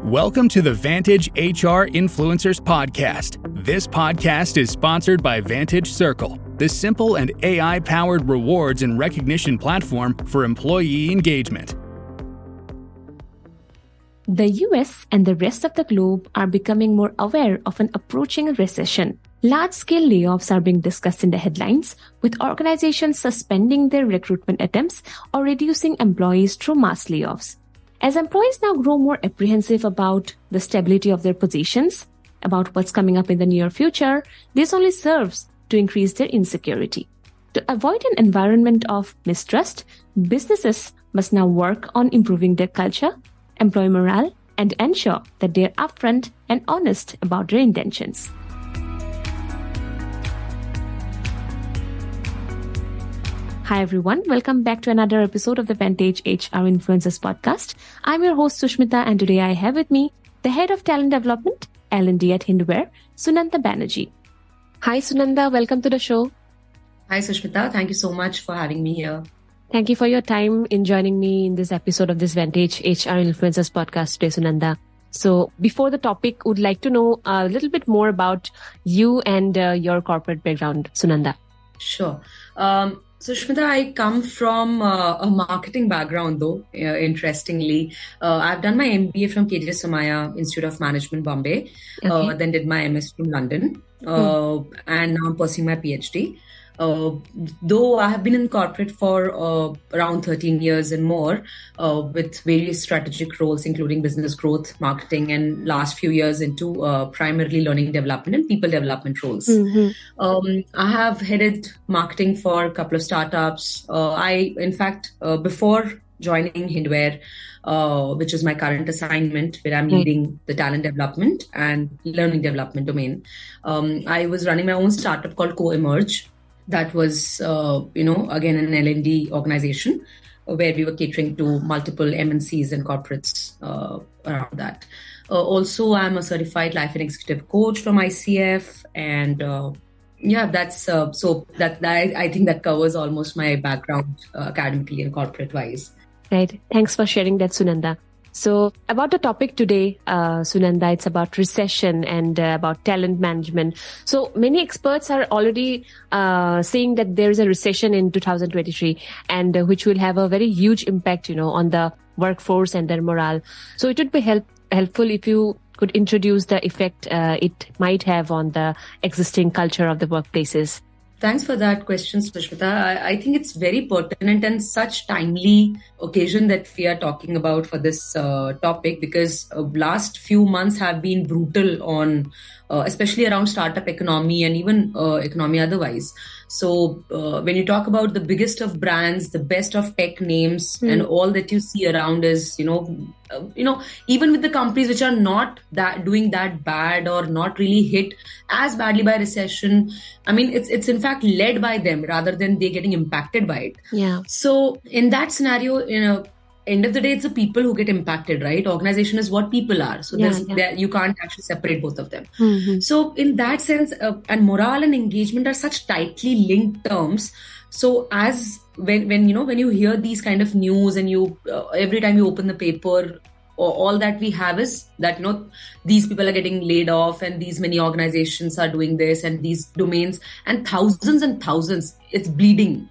Welcome to the Vantage HR Influencers Podcast. This podcast is sponsored by Vantage Circle, the simple and AI-powered rewards and recognition platform for employee engagement. The US and the rest of the globe are becoming more aware of an approaching recession. Large-scale layoffs are being discussed in the headlines, with organizations suspending their recruitment attempts or reducing employees through mass layoffs. As employees now grow more apprehensive about the stability of their positions, about what's coming up in the near future, this only serves to increase their insecurity. To avoid an environment of mistrust, businesses must now work on improving their culture, employee morale, and ensure that they're upfront and honest about their intentions. Hi everyone, welcome back to another episode of the Vantage HR Influencers Podcast. I'm your host Sushmita, and today I have with me the Head of Talent Development, L&D at Hindware, Sunanda Banerjee. Hi Sunanda, welcome to the show. Hi Sushmita, thank you so much for having me here. Thank you for your time in joining me in this episode of this Vantage HR Influencers Podcast today, Sunanda. So before the topic, would like to know a little bit more about you and your corporate background, Sunanda. Sure. So Shmita, I come from a marketing background though, interestingly. I've done my MBA from KJ Somaiya Institute of Management, Bombay, then did my MS from London, and now I'm pursuing my PhD. Though I have been in corporate for around 13 years and more, with various strategic roles, including business growth, marketing, and last few years into primarily learning development and people development roles. I have headed marketing for a couple of startups. Before joining Hindware, which is my current assignment, where I'm leading the talent development and learning development domain, I was running my own startup called Co-Emerge. That was, again, an L&D organization where we were catering to multiple MNCs and corporates around that. Also, I'm a certified life and executive coach from ICF. And I think that covers almost my background academically and corporate-wise. Right. Thanks for sharing that, Sunanda. So about the topic today, Sunanda, it's about recession and about talent management. So many experts are already saying that there is a recession in 2023 and which will have a very huge impact, on the workforce and their morale. So it would be helpful if you could introduce the effect it might have on the existing culture of the workplaces. Thanks for that question, Sushmita. I think it's very pertinent and such timely occasion that we are talking about for this topic, because last few months have been brutal on, especially around startup economy and even economy otherwise. So when you talk about the biggest of brands, the best of tech names, and all that you see around is, even with the companies which are not doing that bad or not really hit as badly by recession, I mean, it's in fact led by them rather than they getting impacted by it. Yeah. So in that scenario, end of the day, it's the people who get impacted, right? Organization is what people are. So you can't actually separate both of them. So in that sense, and morale and engagement are such tightly linked terms. So as when you hear these kind of news and you every time you open the paper, all that we have is that, these people are getting laid off and these many organizations are doing this and these domains and thousands, it's bleeding.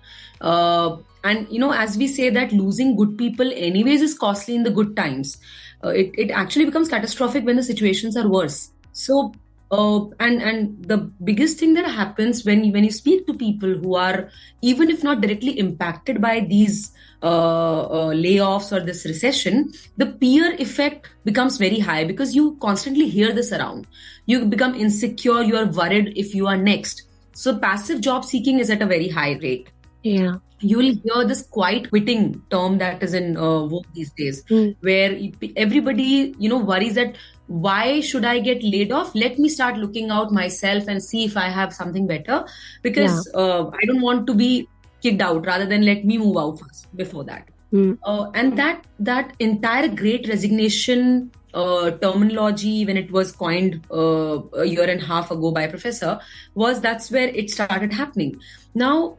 And, as we say that losing good people anyways is costly in the good times, it actually becomes catastrophic when the situations are worse. So, and the biggest thing that happens when you speak to people who are, even if not directly impacted by these layoffs or this recession, the peer effect becomes very high because you constantly hear this around. You become insecure, you are worried if you are next. So passive job seeking is at a very high rate. Yeah. You will hear this quiet quitting term that is in vogue these days, where everybody, worries that why should I get laid off? Let me start looking out myself and see if I have something better, because I don't want to be kicked out, rather than let me move out first before that. And that entire great resignation terminology, when it was coined a year and a half ago by a professor, that's where it started happening. Now,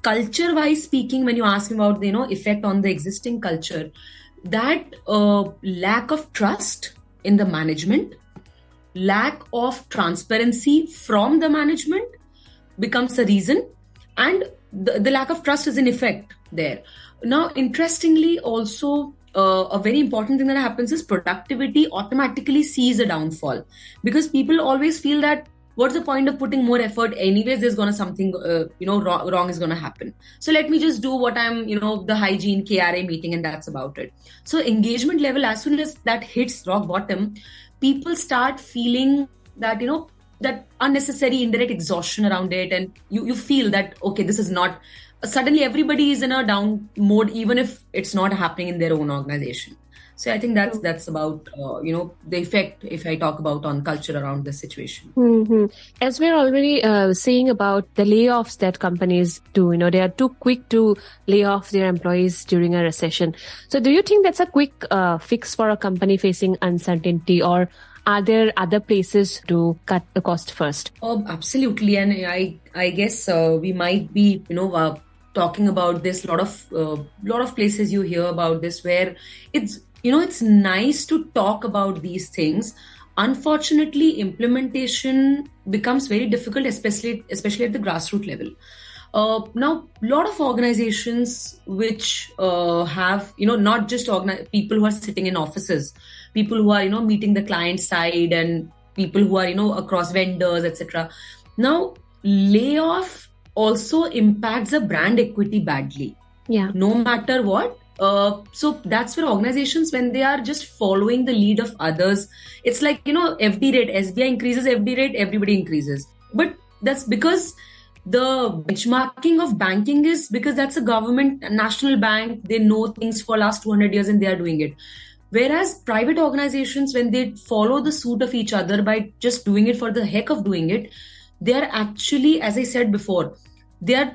culture-wise speaking, when you ask me about the effect on the existing culture, that lack of trust in the management, lack of transparency from the management becomes a reason, and the lack of trust is in effect there. Now, interestingly, also a very important thing that happens is productivity automatically sees a downfall, because people always feel that what's the point of putting more effort? Anyways, there's gonna something wrong is gonna happen. So let me just do what I'm the hygiene KRA meeting, and that's about it. So engagement level, as soon as that hits rock bottom, people start feeling that that unnecessary indirect exhaustion around it, and you feel that okay, this is not. Suddenly everybody is in a down mode, even if it's not happening in their own organization. So I think that's about the effect, if I talk about on culture around this situation. Mm-hmm. As we're already saying about the layoffs that companies do, they are too quick to lay off their employees during a recession. So do you think that's a quick fix for a company facing uncertainty, or are there other places to cut the cost first? Absolutely, and I guess we might be talking about this. Lot of places you hear about this where it's nice to talk about these things. Unfortunately, implementation becomes very difficult, especially at the grassroots level. Now, a lot of organizations which have not just people who are sitting in offices, people who are meeting the client side, and people who are across vendors, etc. Now, layoff also impacts the brand equity badly. Yeah. No matter what. So that's where organizations, when they are just following the lead of others, it's like FD rate, SBI increases FD rate, everybody increases. But that's because the benchmarking of banking is because that's a government, national bank. They know things for last 200 years and they are doing it. Whereas private organizations, when they follow the suit of each other by just doing it for the heck of doing it, they are actually, as I said before, they are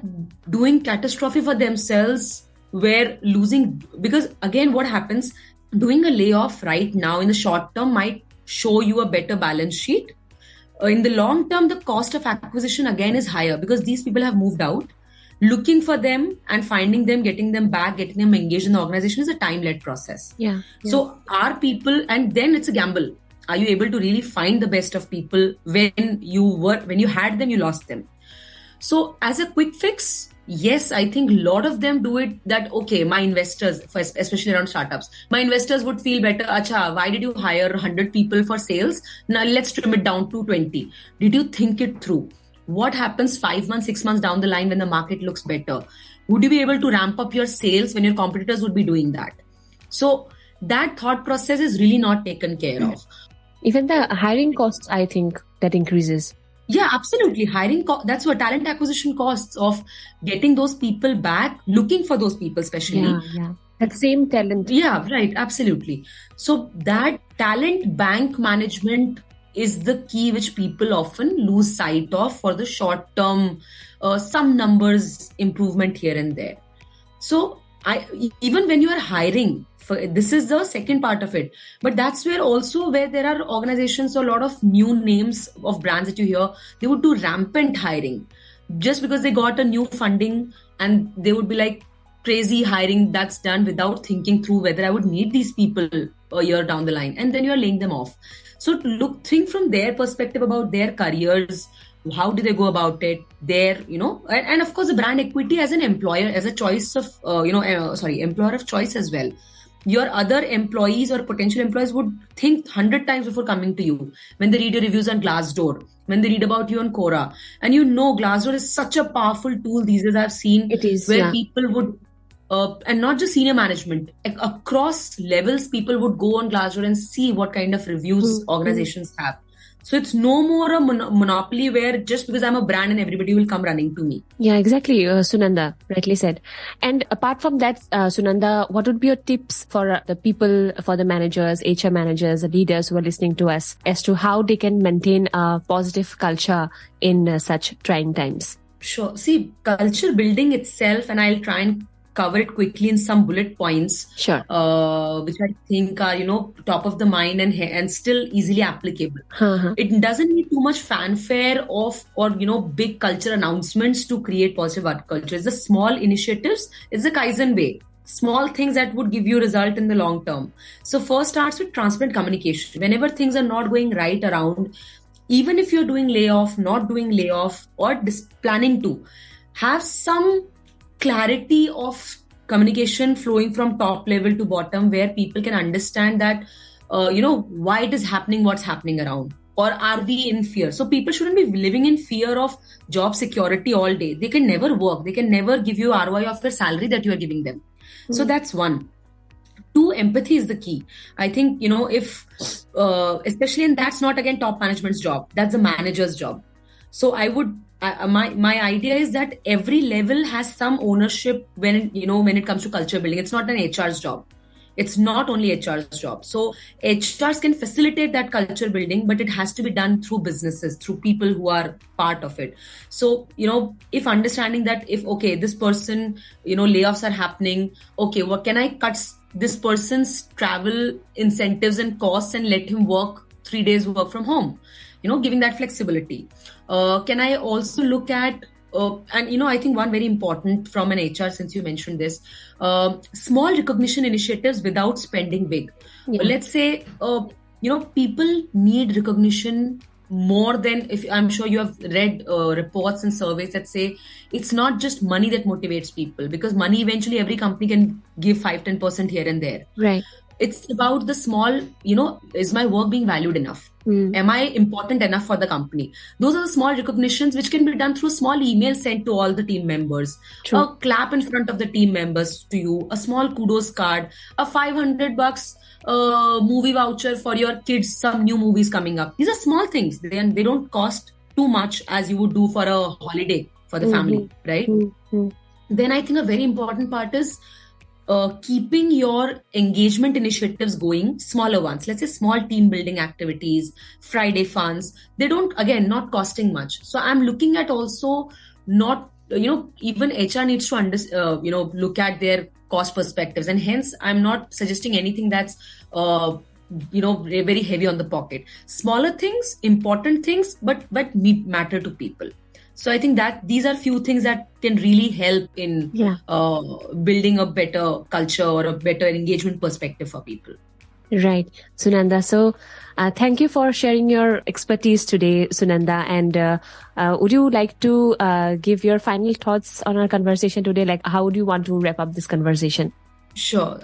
doing catastrophe for themselves, where losing, because again, what happens, doing a layoff right now in the short term might show you a better balance sheet. In the long term, the cost of acquisition again is higher, because these people have moved out. Looking for them and finding them, getting them back, getting them engaged in the organization is a time-led process. Yeah. So our people, and then it's a gamble. Are you able to really find the best of people? When you had them, you lost them. So as a quick fix, yes, I think a lot of them do it that, okay, my investors, especially around startups, my investors would feel better. Acha, why did you hire 100 people for sales? Now let's trim it down to 20. Did you think it through? What happens 5 months, 6 months down the line when the market looks better? Would you be able to ramp up your sales when your competitors would be doing that? So that thought process is really not taken care of. Even the hiring costs, I think, that increases. Yeah, absolutely. Hiring, that's what talent acquisition costs of getting those people back, looking for those people, especially. Yeah. That same talent. Yeah, right. Absolutely. So that talent bank management is the key which people often lose sight of for the short term, some numbers improvement here and there. So even when you are hiring, this is the second part of it. But that's where there are organizations, or a lot of new names of brands that you hear, they would do rampant hiring just because they got a new funding, and they would be like crazy hiring that's done without thinking through whether I would need these people a year down the line. And then you're laying them off. So think from their perspective about their careers. How do they go about it? And of course, the brand equity as an employer, as a choice of, employer of choice as well. Your other employees or potential employees would think 100 times before coming to you when they read your reviews on Glassdoor, when they read about you on Quora. And Glassdoor is such a powerful tool these days. I've seen it is, where people would, and not just senior management, across levels, people would go on Glassdoor and see what kind of reviews organizations have. So it's no more a monopoly where just because I'm a brand and everybody will come running to me. Yeah, exactly. Sunanda, rightly said. And apart from that, Sunanda, what would be your tips for the people, for the managers, HR managers, the leaders who are listening to us as to how they can maintain a positive culture in such trying times? Sure. See, culture building itself, and I'll try and cover it quickly in some bullet points, sure, which I think are, top of the mind and still easily applicable. Uh-huh. It doesn't need too much fanfare or big culture announcements to create positive art culture. It's the small initiatives. It's the Kaizen way. small things that would give you result in the long term. So first starts with transparent communication. Whenever things are not going right around, even if you're doing layoff, not doing layoff, or planning to, have some clarity of communication flowing from top level to bottom, where people can understand that, why it is happening, what's happening around. Or are we in fear? So people shouldn't be living in fear of job security all day. They can never work. They can never give you ROI of their salary that you are giving them. So that's one. Two, empathy is the key. I think, if, especially, and that's not again top management's job, that's the manager's job. So I would, my idea is that every level has some ownership when it comes to culture building. It's not an HR's job. It's not only HR's job. So HRs can facilitate that culture building, but it has to be done through businesses, through people who are part of it. So, if understanding that this person, layoffs are happening, what can I cut this person's travel incentives and costs and let him work 3 days work from home, giving that flexibility. Can I also look at, I think one very important from an HR, since you mentioned this, small recognition initiatives without spending big. Yeah. Let's say, people need recognition more than, if I'm sure you have read reports and surveys that say it's not just money that motivates people, because money eventually every company can give 5-10% here and there. Right. It's about the small, is my work being valued enough? Am I important enough for the company? Those are the small recognitions which can be done through small emails sent to all the team members. True. A clap in front of the team members to you, a small kudos card, a $500 movie voucher for your kids, some new movies coming up. These are small things. They don't cost too much as you would do for a holiday for the family, right? Then I think a very important part is keeping your engagement initiatives going, smaller ones. Let's say small team building activities, Friday funs. They don't, again, not costing much. So I'm looking at also not, even HR needs to look at their cost perspectives. And hence, I'm not suggesting anything that's, very heavy on the pocket. Smaller things, important things, but matter to people. So I think that these are few things that can really help in building a better culture or a better engagement perspective for people. Right, Sunanda. So thank you for sharing your expertise today, Sunanda. And would you like to give your final thoughts on our conversation today? Like, how would you want to wrap up this conversation? Sure.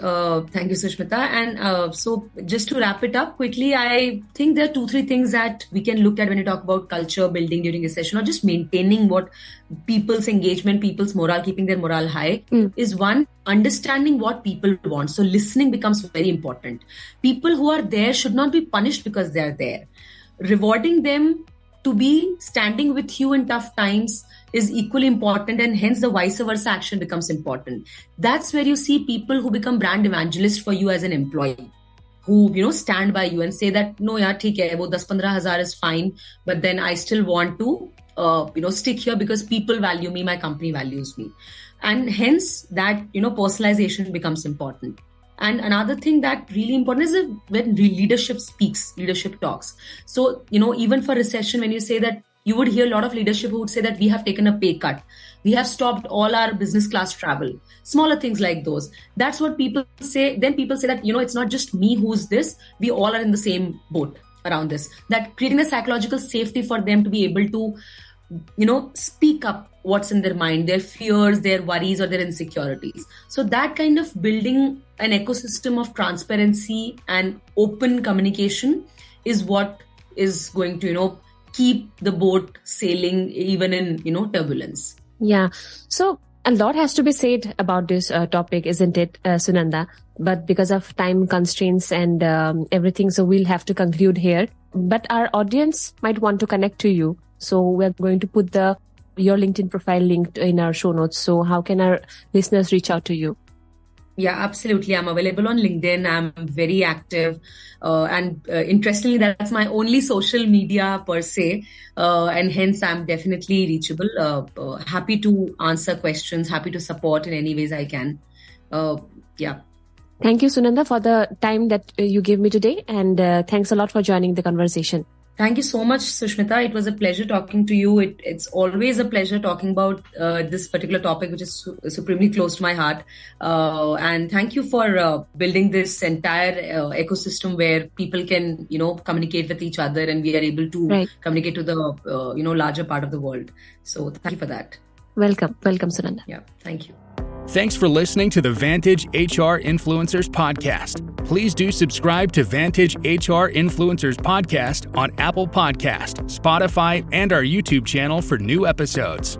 Thank you, Sushmita. And so just to wrap it up quickly, I think there are 2-3 things that we can look at when you talk about culture building during recession, or just maintaining what people's engagement, people's morale, keeping their morale high, is one, understanding what people want. So listening becomes very important. People who are there should not be punished because they are there. Rewarding them to be standing with you in tough times is equally important, and hence the vice versa action becomes important. That's where you see people who become brand evangelists for you as an employee, who stand by you and say that no yaar, theek hai, wo 10-15,000 is fine, but then I still want to stick here because people value me, my company values me, and hence that personalization becomes important. And another thing that really important is when leadership speaks, leadership talks. So even for recession, when you say that, you would hear a lot of leadership who would say that we have taken a pay cut. We have stopped all our business class travel. Smaller things like those. That's what people say. Then people say that, it's not just me who's this. We all are in the same boat around this. That creating a psychological safety for them to be able to, speak up what's in their mind, their fears, their worries, or their insecurities. So that kind of building an ecosystem of transparency and open communication is what is going to, keep the boat sailing even in, turbulence. Yeah. So a lot has to be said about this topic, isn't it, Sunanda? But because of time constraints and everything, so we'll have to conclude here. But our audience might want to connect to you. So we're going to put your LinkedIn profile linked in our show notes. So how can our listeners reach out to you? Yeah, absolutely. I'm available on LinkedIn. I'm very active. And interestingly, that's my only social media per se. And hence, I'm definitely reachable. Happy to answer questions, happy to support in any ways I can. Yeah. Thank you, Sunanda, for the time that you gave me today. And thanks a lot for joining the conversation. Thank you so much, Sushmita. It was a pleasure talking to you. It's always a pleasure talking about this particular topic, which is supremely close to my heart. And thank you for building this entire ecosystem where people can, communicate with each other, and we are able to communicate to the, larger part of the world. So thank you for that. Welcome, Sunanda. Yeah, thank you. Thanks for listening to the Vantage HR Influencers Podcast. Please do subscribe to Vantage HR Influencers Podcast on Apple Podcast, Spotify, and our YouTube channel for new episodes.